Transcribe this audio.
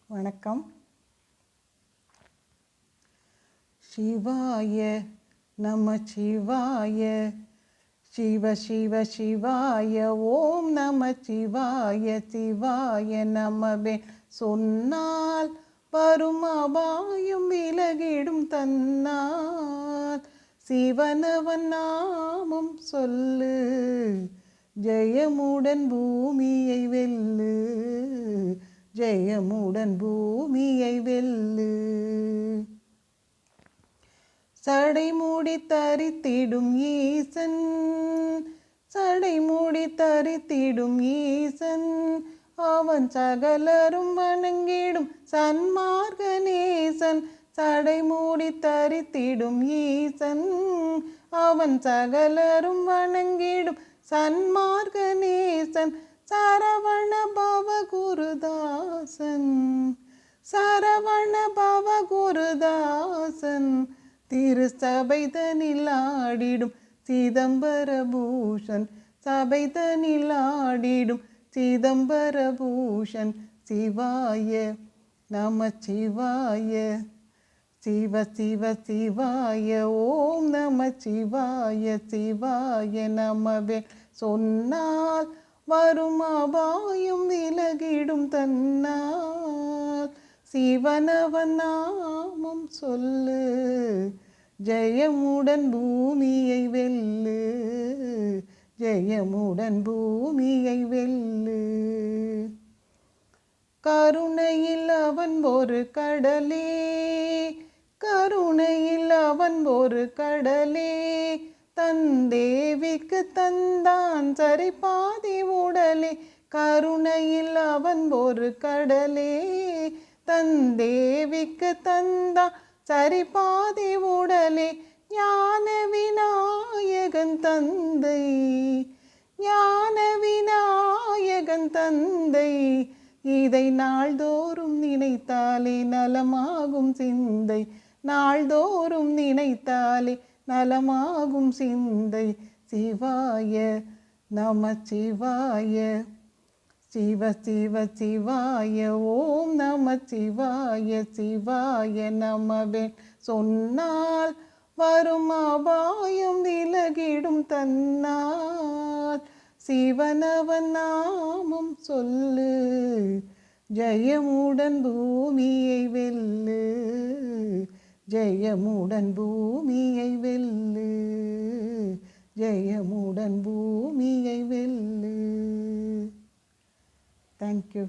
வணக்கம். சிவாய நம சிவாய, சிவ சிவ சிவாய, ஓம் நம சிவாய, சிவாய நமவே. சொன்னால் வரும் அபாயம் விலகிடும் தன்னால், சிவனவன் நாமம் சொல்லு, ஜெயமுடன் பூமியை வெல்லு, ஜெயமுடன் பூமியை வெல்லு. சடைமூடி தரித்திடும் ஈசன், சடைமூடி தரித்திடும் ஈசன், அவன் சகலரும் வணங்கிடும் சன்மார்க்க நேசன். சடைமூடி தரித்திடும் ஈசன், அவன் சகலரும் வணங்கிடும் சன்மார்க்க நேசன். சரவண பவ குருதாசன், சரவண பவ குருதாசன், திருச்சபைதனில் ஆடிடும் சிதம்பர பூஷன், சபைதனில் ஆடிடும் சிதம்பர பூஷன். சிவாய நம சிவாய, சிவ சிவ சிவாய, ஓம் நம சிவாய, சிவாய நமவே. சொன்னால் வரும் அபாயம் விலகிடும் தன்னால், சிவனவன் நாமம் சொல்லு, ஜெயமுடன் பூமியை வெல்லு, ஜெயமுடன் பூமியை வெல்லு. கருணையில் அவன் ஒரு கடலே, கருணையில் அவன் ஒரு கடலே, தன் தேவிக்கு தந்தான் சரிபாதி உடலே. கருணையில் அவன் ஒரு கடலே, தன் தேவிக்கு தந்தான் சரிபாதி உடலே. ஞான விநாயகன் தந்தை, ஞான விநாயகன் தந்தை, இதை நாள்தோறும் நினைத்தாலே நலமாகும் சிந்தை, நாள்தோறும் நினைத்தாலே நலமாகும் சிந்தை. சிவாய நம சிவாய, சிவ சிவ சிவாய, ஓம் நம சிவாய, சிவாய நமவே. சொன்னால் வரும் அபாயம் விலகிடும் தன்னால், சிவனவன் நாமம் சொல்லு, ஜெயமுடன் பூமியை வெல்லு, ஜெயமுடன் பூமியை வெல்லு, ஜெயமுடன் பூமியை வெல்லு. Thank you.